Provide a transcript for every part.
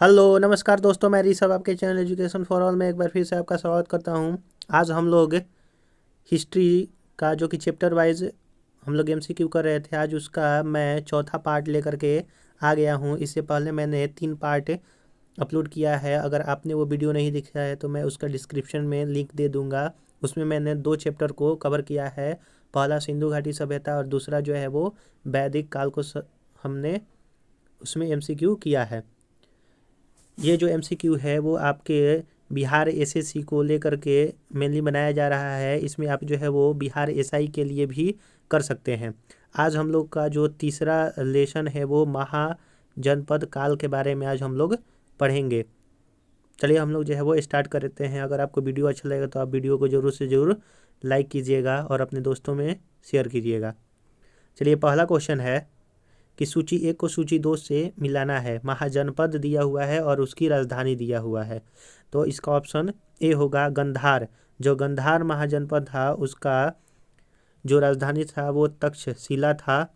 Hello नमस्कार दोस्तों, मैं ऋषभ आपके चैनल एजुकेशन फॉर ऑल में एक बार फिर से आपका स्वागत करता हूं। आज हम लोग हिस्ट्री का जो कि चैप्टर वाइज हम लोग एमसीक्यू कर रहे थे, आज उसका मैं चौथा पार्ट लेकर के आ गया हूं। इससे पहले मैंने 3 पार्ट अपलोड किया है। अगर आपने वो वीडियो नहीं देखा है तो मैं उसका डिस्क्रिप्शन में लिंक दे दूंगा। उसमें मैंने 2 चैप्टर को कवर किया है। पहला सिंधु घाटी सभ्यता और दूसरा जो है वो वैदिक काल को हमने उसमें एमसीक्यू किया है। ये जो एमसीक्यू है वो आपके बिहार एसएससी को लेकर के मेनली बनाया जा रहा है। इसमें आप जो है वो बिहार एसआई के लिए भी कर सकते हैं। आज हम लोग का जो तीसरा लेसन है वो महाजनपद काल के बारे में आज हम लोग पढ़ेंगे। चलिए हम लोग जो है वो स्टार्ट कर देते हैं। अगर आपको वीडियो अच्छा लगेगा तो आप वीडियो को ज़रूर से ज़रूर लाइक कीजिएगा और अपने दोस्तों में शेयर कीजिएगा। चलिए पहला क्वेश्चन है कि सूची 1 को सूची 2 से मिलाना है। महाजनपद दिया हुआ है और उसकी राजधानी दिया हुआ है, तो इसका ऑप्शन ए होगा गंधार। जो गंधार महाजनपद था उसका जो राजधानी था वो तक्षशिला था।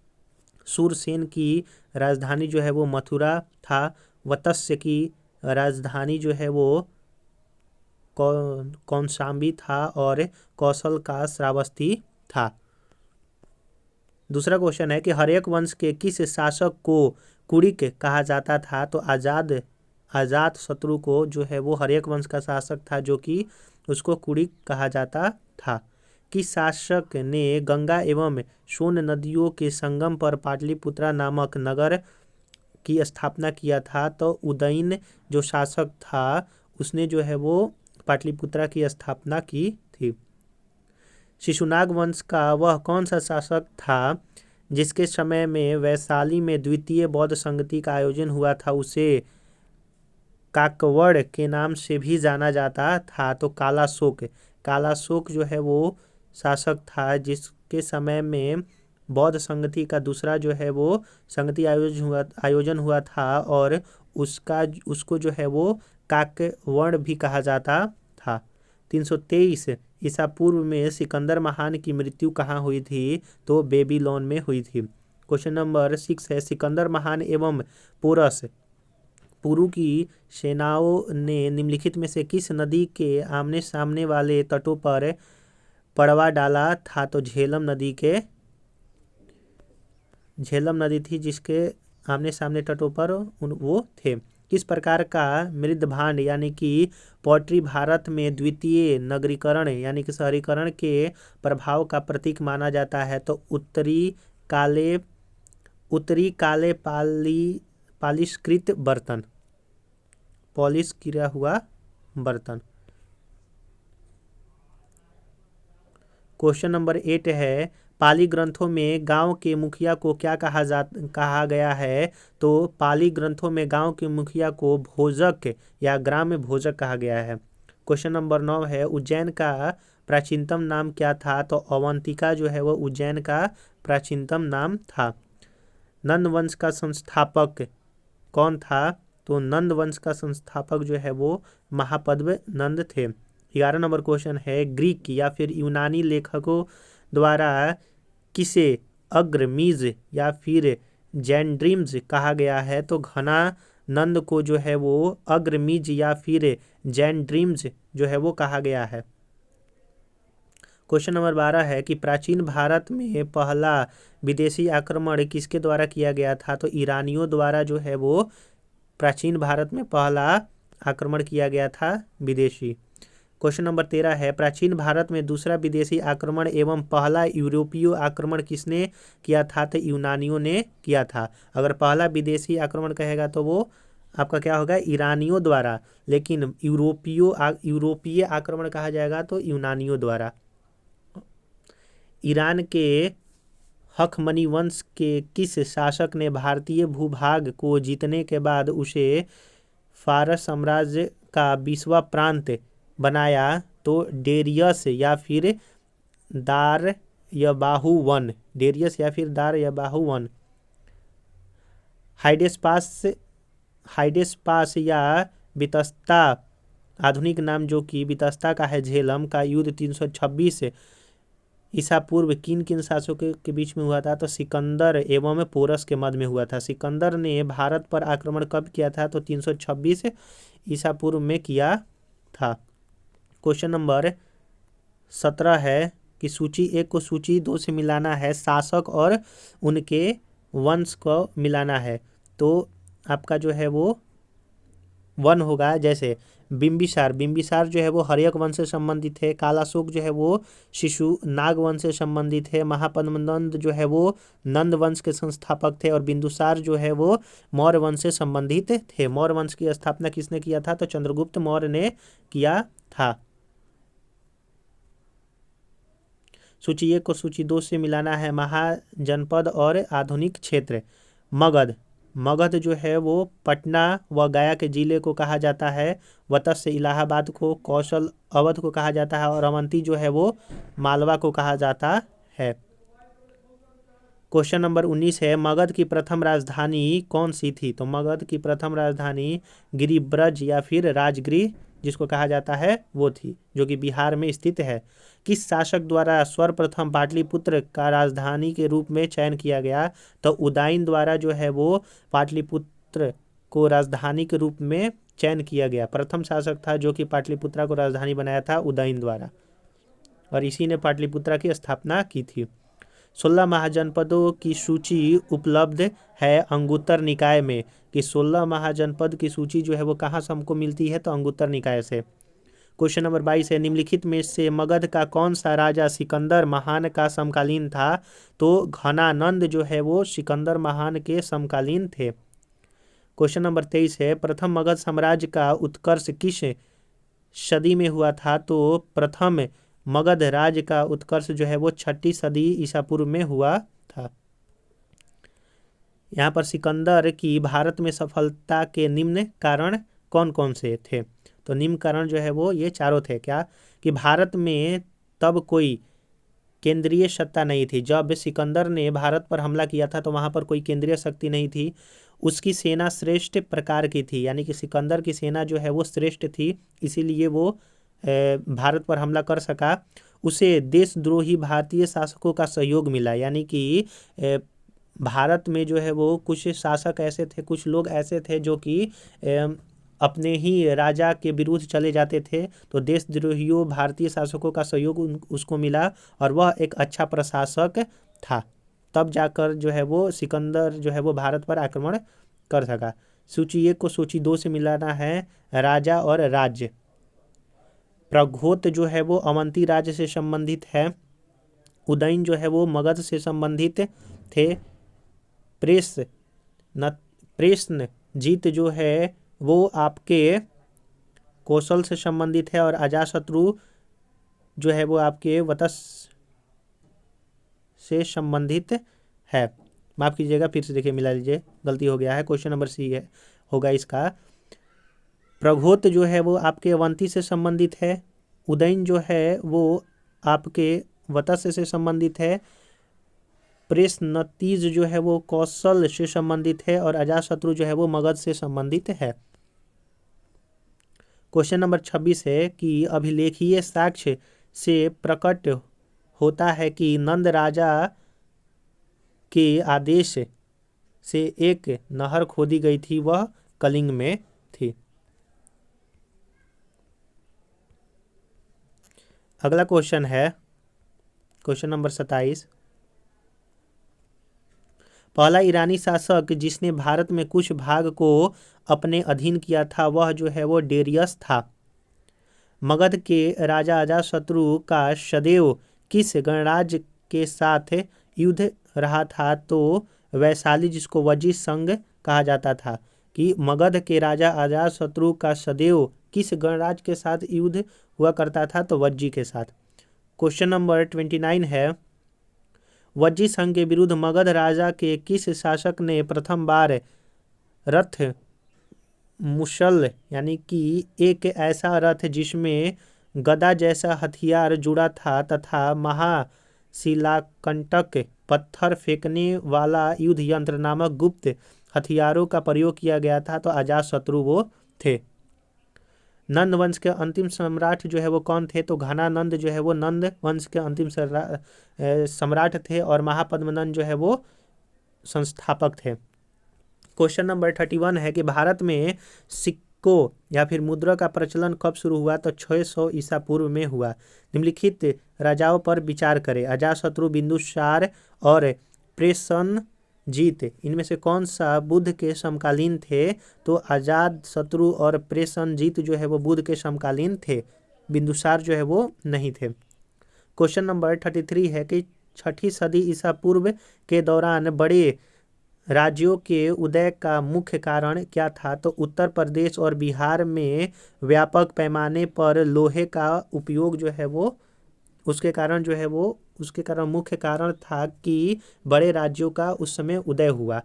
सूरसेन की राजधानी जो है वो मथुरा था। वत्स्य की राजधानी जो है वो कौशाम्बी था और कौशल का श्रावस्ती था। दूसरा क्वेश्चन है कि हर्यक वंश के किस शासक को कुड़िक कहा जाता था। तो आजाद शत्रु को जो है वो हर्यक वंश का शासक था, जो कि उसको कुड़िक कहा जाता था। किस शासक ने गंगा एवं सोन नदियों के संगम पर पाटलिपुत्रा नामक नगर की स्थापना किया था। तो उदयन जो शासक था उसने जो है वो पाटलिपुत्रा की स्थापना की थी। शिशुनाग वंश का वह कौन सा शासक था जिसके समय में वैशाली में द्वितीय बौद्ध संगति का आयोजन हुआ था। उसे काकवड़ के नाम से भी जाना जाता था। तो कालाशोक जो है वो शासक था जिसके समय में बौद्ध संगति का दूसरा जो है वो संगति आयोजन हुआ था और उसको जो है वो काकवड़ भी कहा जाता था। 323 ईसा पूर्व में सिकंदर महान की मृत्यु कहाँ हुई थी। तो बेबीलोन में हुई थी। क्वेश्चन नंबर 6 है सिकंदर महान एवं पोरस पुरु की सेनाओं ने निम्नलिखित में से किस नदी के आमने सामने वाले तटों पर पड़वा डाला था। तो झेलम नदी थी जिसके आमने सामने तटों पर वो थे। किस प्रकार का मृदभांड यानी कि पोट्री भारत में द्वितीय नगरीकरण यानी कि शहरीकरण के प्रभाव का प्रतीक माना जाता है। तो उत्तरी काले पालिशकृत बर्तन, पॉलिश किया हुआ बर्तन। क्वेश्चन नंबर 8 है पाली ग्रंथों में गांव के मुखिया को क्या कहा गया है। तो पाली ग्रंथों में गांव के मुखिया को भोजक या ग्राम्य भोजक कहा गया है। क्वेश्चन नंबर 9 है उज्जैन का प्राचीनतम नाम क्या था। तो अवंतिका जो है वो उज्जैन का प्राचीनतम नाम था। नंद वंश का संस्थापक कौन था। तो नंद वंश का संस्थापक जो है वो महापद्म नंद थे। 11 नंबर क्वेश्चन है ग्रीक या फिर यूनानी लेखकों द्वारा किसे अग्रमीज या फिर जैंड्रीम्स कहा गया है। तो घना नंद को जो है वो अग्रमीज या फिर जैंड्रीम्स जो है वो कहा गया है। क्वेश्चन नंबर 12 है कि प्राचीन भारत में पहला विदेशी आक्रमण किसके द्वारा किया गया था। तो ईरानियों द्वारा जो है वो प्राचीन भारत में पहला आक्रमण किया गया था विदेशी। क्वेश्चन नंबर 13 है प्राचीन भारत में दूसरा विदेशी आक्रमण एवं पहला यूरोपीय आक्रमण किसने किया था। तो यूनानियों ने किया था। अगर पहला विदेशी आक्रमण कहेगा तो वो आपका क्या होगा ईरानियों द्वारा, लेकिन यूरोपीय आक्रमण कहा जाएगा तो यूनानियों द्वारा। ईरान के हखमनी वंश के किस शासक ने भारतीय भूभाग को जीतने के बाद उसे फारस साम्राज्य का 20वां प्रांत बनाया। तो डेरियस या फिर दार वन। हाइडेस्पास या बितस्ता आधुनिक नाम जो कि बितस्ता का है झेलम का युद्ध 326 ईसा पूर्व किन किन शासकों के बीच में हुआ था? तो सिकंदर एवं पोरस के मध्य में हुआ था। सिकंदर ने भारत पर आक्रमण कब किया था? तो 326 ईसा पूर्व में किया था। क्वेश्चन नंबर 17 है कि सूची 1 को सूची 2 से मिलाना है, शासक और उनके वंश को मिलाना है। तो आपका जो है वो 1 होगा। जैसे बिंबिसार जो है वो हर्यक वंश से संबंधित है। कालाशोक जो है वो शिशु नाग वंश से संबंधित है। महापद्मनंद जो है वो नंद वंश के संस्थापक थे। और बिंदुसार जो है वो मौर्य वंश से संबंधित थे। मौर्य वंश की स्थापना किसने किया था? तो चंद्रगुप्त मौर्य ने किया था। सूची 1 को सूची 2 से मिलाना है, महाजनपद और आधुनिक क्षेत्र। मगध जो है वो पटना व गया के जिले को कहा जाता है। वत्स्य इलाहाबाद को, कौशल अवध को कहा जाता है। और अवंती जो है वो मालवा को कहा जाता है। क्वेश्चन नंबर 19 है, मगध की प्रथम राजधानी कौन सी थी? तो मगध की प्रथम राजधानी गिरिब्रज या फिर राजगृह जिसको कहा जाता है वो थी, जो कि बिहार में स्थित है। किस शासक द्वारा सर्वप्रथम पाटलिपुत्र का राजधानी के रूप में चयन किया गया? तो उदयन द्वारा जो है वो पाटलिपुत्र को राजधानी के रूप में चयन किया गया। प्रथम शासक था जो कि पाटलिपुत्रा को राजधानी बनाया था, उदयन द्वारा, और इसी ने पाटलिपुत्रा की स्थापना की थी। 16 महाजनपदों की सूची उपलब्ध है अंगुत्तर निकाय में, कि 16 महाजनपद की सूची जो है वो कहाँ से हमको मिलती है? तो अंगुत्तर निकाय से। क्वेश्चन नंबर 22 है, निम्नलिखित में से मगध का कौन सा राजा सिकंदर महान का समकालीन था? तो घनानंद जो है वो सिकंदर महान के समकालीन थे। क्वेश्चन नंबर 23 है, प्रथम मगध साम्राज्य का उत्कर्ष किस सदी में हुआ था? तो प्रथम मगध राज्य का उत्कर्ष जो है वो 6ठी सदी ईसा पूर्व में हुआ था। यहाँ पर सिकंदर की भारत में सफलता के निम्न कारण कौन कौन से थे? तो निम्न कारण जो है वो ये चारों थे। क्या? कि भारत में तब कोई केंद्रीय सत्ता नहीं थी। जब सिकंदर ने भारत पर हमला किया था तो वहाँ पर कोई केंद्रीय शक्ति नहीं थी। उसकी सेना श्रेष्ठ प्रकार की थी, यानी कि सिकंदर की सेना जो है वो श्रेष्ठ थी, इसीलिए वो भारत पर हमला कर सका। उसे देशद्रोही भारतीय शासकों का सहयोग मिला, यानी कि भारत में जो है वो कुछ शासक ऐसे थे, कुछ लोग ऐसे थे जो कि अपने ही राजा के विरुद्ध चले जाते थे, तो देशद्रोहियों भारतीय शासकों का सहयोग उसको मिला और वह एक अच्छा प्रशासक था। तब जाकर जो है वो सिकंदर जो है वो भारत पर आक्रमण कर सका। सूची 1 को सूची 2 से मिलाना है, राजा और राज्य। प्रघोत जो है वो अवंती राज्य से संबंधित है। उदयन जो है वो मगध से संबंधित थे। प्रसेनजीत जो है वो आपके कौशल से संबंधित है। और अजातशत्रु जो है वो आपके वत्स से संबंधित है। माफ कीजिएगा, फिर से देखिए, मिला लीजिए, गलती हो गया है। क्वेश्चन नंबर सी है होगा इसका। प्रघोत जो है वो आपके अवंती से संबंधित है। उदयन जो है वो आपके वत्स से संबंधित है। प्रेसनतीज जो है वो कौशल से संबंधित है। और अजातशत्रु जो है वो मगध से संबंधित है। क्वेश्चन नंबर 26 है कि अभिलेखीय साक्ष्य से प्रकट होता है कि नंद राजा के आदेश से एक नहर खोदी गई थी, वह कलिंग में थी। अगला क्वेश्चन है क्वेश्चन नंबर 27। पहला ईरानी शासक जिसने भारत में कुछ भाग को अपने अधीन किया था वह जो है वो डेरियस था। मगध के राजा अजातशत्रु का सदैव किस गणराज्य के साथ युद्ध रहा था? तो वैशाली, जिसको वज्जी संघ कहा जाता था। कि मगध के राजा अजातशत्रु का सदैव किस गणराज्य के साथ युद्ध हुआ करता था? तो वज्जी के साथ। क्वेश्चन नंबर 29 है, वज्जी संघ के विरुद्ध मगध राजा के किस शासक ने प्रथम बार रथ मुसल, यानी कि एक ऐसा रथ जिसमें गदा जैसा हथियार जुड़ा था तथा महाशिलाकंटक पत्थर फेंकने वाला युद्ध यंत्र नामक गुप्त हथियारों का प्रयोग किया गया था? तो अजातशत्रु वो थे। नंद वंश के अंतिम सम्राट जो है वो कौन थे? तो घनानंद जो है वो नंद वंश के अंतिम सम्राट थे और महापद्मनंद जो है वो संस्थापक थे। क्वेश्चन नंबर 31 है कि भारत में सिक्कों या फिर मुद्रा का प्रचलन कब शुरू हुआ? तो 600 ईसा पूर्व में हुआ। निम्नलिखित राजाओं पर विचार करें। अजातशत्रु, बिंदुसार और प्रेषणजीत इनमें से कौन सा बुद्ध के समकालीन थे? तो अजातशत्रु और प्रेषणजीत जो है वो बुद्ध के समकालीन थे, बिंदुसार जो है वो नहीं थे। क्वेश्चन नंबर 33 है कि 6ठी सदी ईसा पूर्व के दौरान बड़े राज्यों के उदय का मुख्य कारण क्या था? तो उत्तर प्रदेश और बिहार में व्यापक पैमाने पर लोहे का उपयोग जो है वो उसके कारण मुख्य कारण था कि बड़े राज्यों का उस समय उदय हुआ।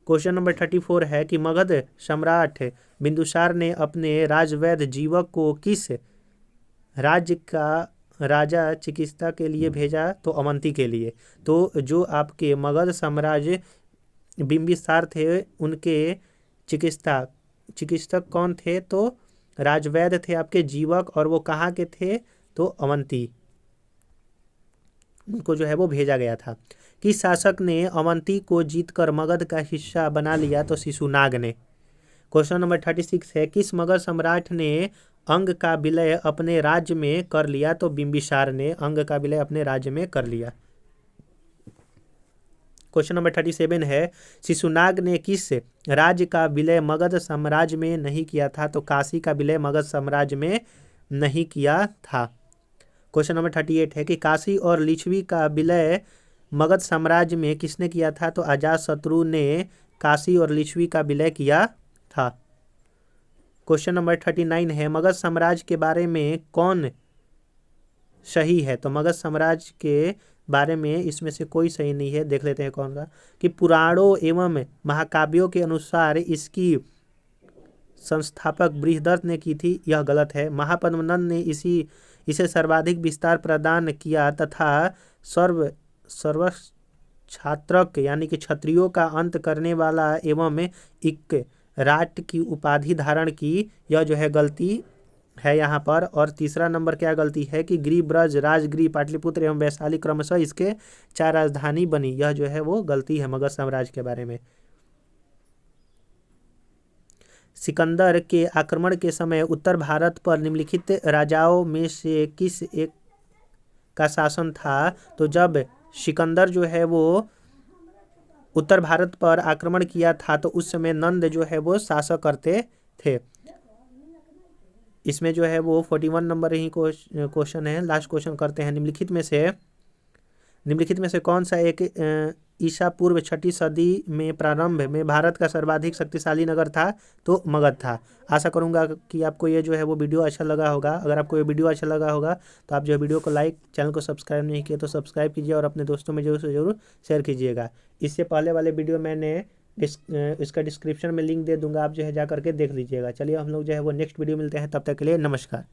क्वेश्चन नंबर 34 है कि मगध सम्राट बिंदुसार ने अपने राजवैद्य जीवक को किस राज्य का राजा चिकित्सा के लिए भेजा? तो अवंती के लिए। तो जो आपके मगध साम्राज्य बिंबिसार थे उनके चिकित्सक कौन थे? तो राजवैद्य थे आपके जीवक, और वो कहाँ के थे? तो अवंती, उनको जो है वो भेजा गया था। किस शासक ने अवंती को जीतकर मगध का हिस्सा बना लिया? तो शिशुनाग ने। क्वेश्चन नंबर 36 है किस मगध सम्राट ने अंग का विलय अपने राज्य में कर लिया? तो बिंबिसार ने अंग का विलय अपने राज्य में कर लिया। क्वेश्चन नंबर 37 है शिशुनाग ने किस राज्य का विलय मगध साम्राज्य में नहीं किया था? तो काशी का विलय मगध साम्राज्य में नहीं किया था। क्वेश्चन नंबर 38 है कि काशी और लिच्छवी का विलय मगध साम्राज्य में किसने किया था? तो अजातशत्रु ने काशी और लिच्छवी का विलय किया था। क्वेश्चन नंबर 39 है मगध साम्राज्य के बारे में कौन सही है? तो मगध साम्राज्य के बारे में इसमें से कोई सही नहीं है। देख लेते हैं कौन सा। कि पुराणों एवं महाकाव्यों के अनुसार इसकी संस्थापक बृहदर्थ ने की थी, यह गलत है। महापद्मनंद ने इसे सर्वाधिक विस्तार प्रदान किया तथा सर्वक्षात्रक यानी कि क्षत्रियों का अंत करने वाला एवं एक राट की उपाधि धारण की, यह जो है गलती है यहाँ पर। और तीसरा नंबर क्या गलती है कि गिरि, ब्रज, राजगिरी, पाटलिपुत्र एवं वैशाली क्रमशः इसके 4 राजधानी बनी, यह जो है वो गलती है मगध साम्राज्य के बारे में। सिकंदर के आक्रमण के समय उत्तर भारत पर निम्नलिखित राजाओं में से किस एक का शासन था? तो जब सिकंदर जो है वो उत्तर भारत पर आक्रमण किया था तो उस समय नंद जो है वो शासक करते थे। इसमें जो है वो 41 नंबर ही क्वेश्चन है। लास्ट क्वेश्चन करते हैं। निम्नलिखित में से कौन सा एक ईसा पूर्व 6ठी सदी में प्रारंभ में भारत का सर्वाधिक शक्तिशाली नगर था? तो मगध था। आशा करूंगा कि आपको ये जो है वो वीडियो अच्छा लगा होगा। अगर आपको ये वीडियो अच्छा लगा होगा तो आप जो है वीडियो को लाइक, चैनल को सब्सक्राइब नहीं किया तो सब्सक्राइब कीजिए और अपने दोस्तों में जरूर से जरूर शेयर कीजिएगा। इससे पहले वाले वीडियो मैंने इसका डिस्क्रिप्शन में लिंक दे दूंगा, आप जो है जा करके देख लीजिएगा। चलिए हम लोग जो है वो नेक्स्ट वीडियो मिलते हैं, तब तक के लिए नमस्कार।